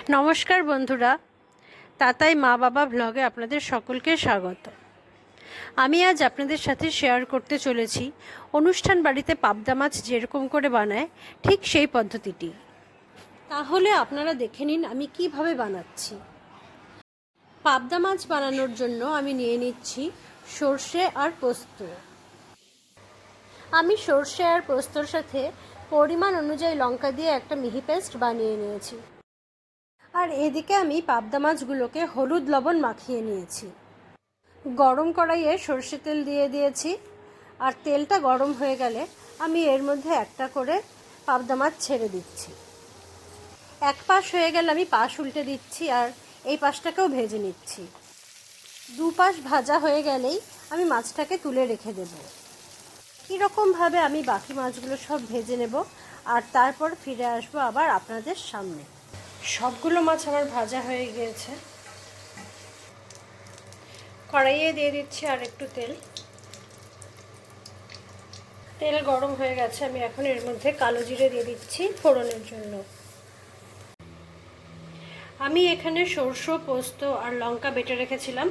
নমস্কার বন্ধুরা, তাতাই মা বাবা ব্লগে আপনাদের সকলকে স্বাগত। আমি আজ আপনাদের সাথে শেয়ার করতে চলেছি অনুষ্ঠান বাড়িতে পাবদা মাছ যেরকম করে বানায় ঠিক সেই পদ্ধতিটি। তাহলে আপনারা দেখে নিন আমি কিভাবে বানাচ্ছি। পাবদা মাছ বানানোর জন্য আমি নিয়ে নিচ্ছি সর্ষে আর পোস্ত। আমি সর্ষে আর পোস্তর সাথে পরিমাণ অনুযায়ী লঙ্কা দিয়ে একটা মিহি পেস্ট বানিয়ে নিয়েছি। আর এদিকে আমি পাবদা মাছগুলোকে হলুদ লবণ মাখিয়ে নিয়েছি। গরম কড়াইয়ে সর্ষে তেল দিয়ে দিয়েছি, আর তেলটা গরম হয়ে গেলে আমি এর মধ্যে একটা করে পাবদা মাছ ছেড়ে দিচ্ছি। এক পাশ হয়ে গেলে আমি পাশ উল্টে দিচ্ছি, আর এই পাশটাকেও ভেজে নিচ্ছি। দু পাশ ভাজা হয়ে গেলেই আমি মাছটাকে তুলে রেখে দেব। কীরকমভাবে আমি বাকি মাছগুলো সব ভেজে নেব, আর তারপর ফিরে আসবো আবার আপনাদের সামনে। সবগুলো মাছ আমার ভাজা হয়ে গিয়েছে। কড়াইয়ে দিয়ে দিচ্ছি আর একটু তেল। তেল গরম হয়ে গেছে, আমি এখন এর মধ্যে কালো জিরে দিয়ে দিচ্ছি ফোড়নের জন্য। আমি এখানে সরষে, পোস্ত আর লঙ্কা বেটে রেখেছিলাম,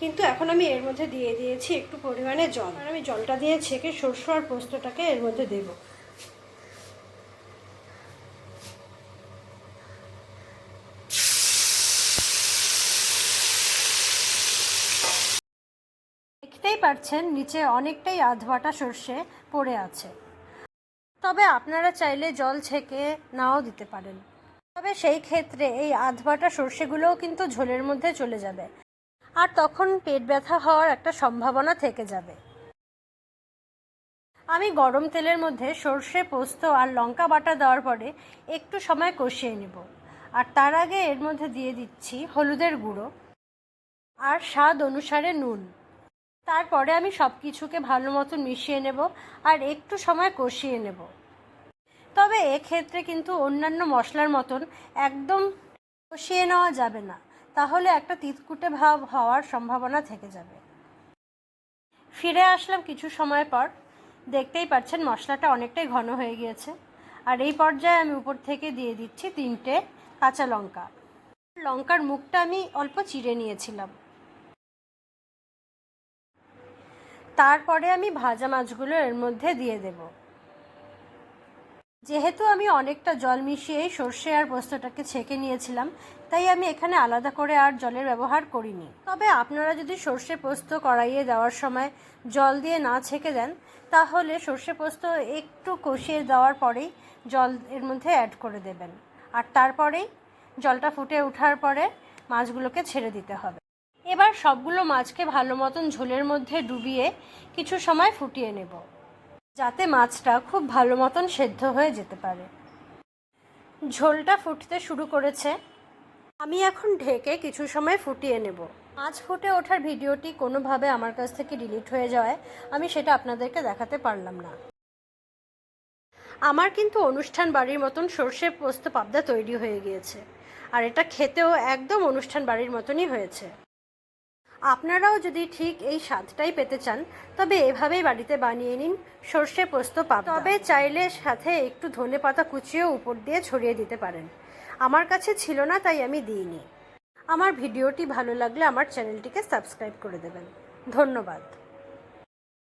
কিন্তু এখন আমি এর মধ্যে দিয়ে দিয়েছি একটু পরিমাণে জল। আর আমি জলটা দিয়ে ছেঁকে সরষে আর পোস্তটাকে এর মধ্যে দেবো। দেখতেই পাচ্ছেন নিচে অনেকটাই আধবাটা সর্ষে পড়ে আছে, তবে আপনারা চাইলে জল ছেঁকে নাও দিতে পারেন। তবে সেই ক্ষেত্রে এই আধবাটা সর্ষেগুলোও কিন্তু ঝোলের মধ্যে চলে যাবে, আর তখন পেট ব্যথা হওয়ার একটা সম্ভাবনা থেকে যাবে। আমি গরম তেলের মধ্যে সর্ষে, পোস্ত আর লঙ্কা বাটা দেওয়ার পরে একটু সময় কষিয়ে নেব। আর তার আগে এর মধ্যে দিয়ে দিচ্ছি হলুদের গুঁড়ো আর স্বাদ অনুসারে নুন। তারপরে আমি সব কিছুকে ভালো মতন মিশিয়ে নেব আর একটু সময় কষিয়ে নেব। তবে এক্ষেত্রে কিন্তু অন্যান্য মশলার মতন একদম কষিয়ে নেওয়া যাবে না, তাহলে একটা তিতকুটে ভাব হওয়ার সম্ভাবনা থেকে যাবে। ফিরে আসলাম কিছু সময় পর। দেখতেই পাচ্ছেন মশলাটা অনেকটাই ঘন হয়ে গিয়েছে, আর এই পর্যায়ে আমি উপর থেকে দিয়ে দিচ্ছি 3টে কাঁচা লঙ্কা। লঙ্কার মুখটা আমি অল্প চিড়ে নিয়েছিলাম। তারপরে আমি ভাজা মাছগুলো এর মধ্যে দিয়ে দেব। যেহেতু আমি অনেকটা জল মিশিয়েই সর্ষে আর পোস্তটাকে ছেঁকে নিয়েছিলাম, তাই আমি এখানে আলাদা করে আর জলের ব্যবহার করিনি। তবে আপনারা যদি সর্ষে পোস্ত কড়াইয়ে দেওয়ার সময় জল দিয়ে না ছেঁকে দেন, তাহলে সর্ষে পোস্ত একটু কষিয়ে দেওয়ার পরেই জল এর মধ্যে অ্যাড করে দেবেন, আর তারপরেই জলটা ফুটে ওঠার পরে মাছগুলোকে ছেড়ে দিতে হবে। এবার সবগুলো মাছকে ভালো মতন ঝোলের মধ্যে ডুবিয়ে কিছু সময় ফুটিয়ে নেব, যাতে মাছটা খুব ভালো মতন সেদ্ধ হয়ে যেতে পারে। ঝোলটা ফুটতে শুরু করেছে, আমি এখন ঢেকে কিছু সময় ফুটিয়ে নেব। মাছ ফুটে ওঠার ভিডিওটি কোনোভাবে আমার কাছ থেকে ডিলিট হয়ে যাওয়ায় আমি সেটা আপনাদেরকে দেখাতে পারলাম না। আমার কিন্তু অনুষ্ঠান বাড়ির মতন সর্ষে পোস্ত পাবদা তৈরি হয়ে গিয়েছে, আর এটা খেতেও একদম অনুষ্ঠান বাড়ির মতনই হয়েছে। আপনারাও যদি ঠিক এই স্বাদটাই পেতে চান, তবে এভাবেই বাড়িতে বানিয়ে নিন সর্ষে পোস্ত পাবদা। তবে চাইলে সাথে একটু ধনেপাতা কুচিও উপর দিয়ে ছড়িয়ে দিতে পারেন। আমার কাছে ছিল না, তাই আমি দিইনি। আমার ভিডিওটি ভালো লাগলে আমার চ্যানেলটিকে সাবস্ক্রাইব করে দেবেন। ধন্যবাদ।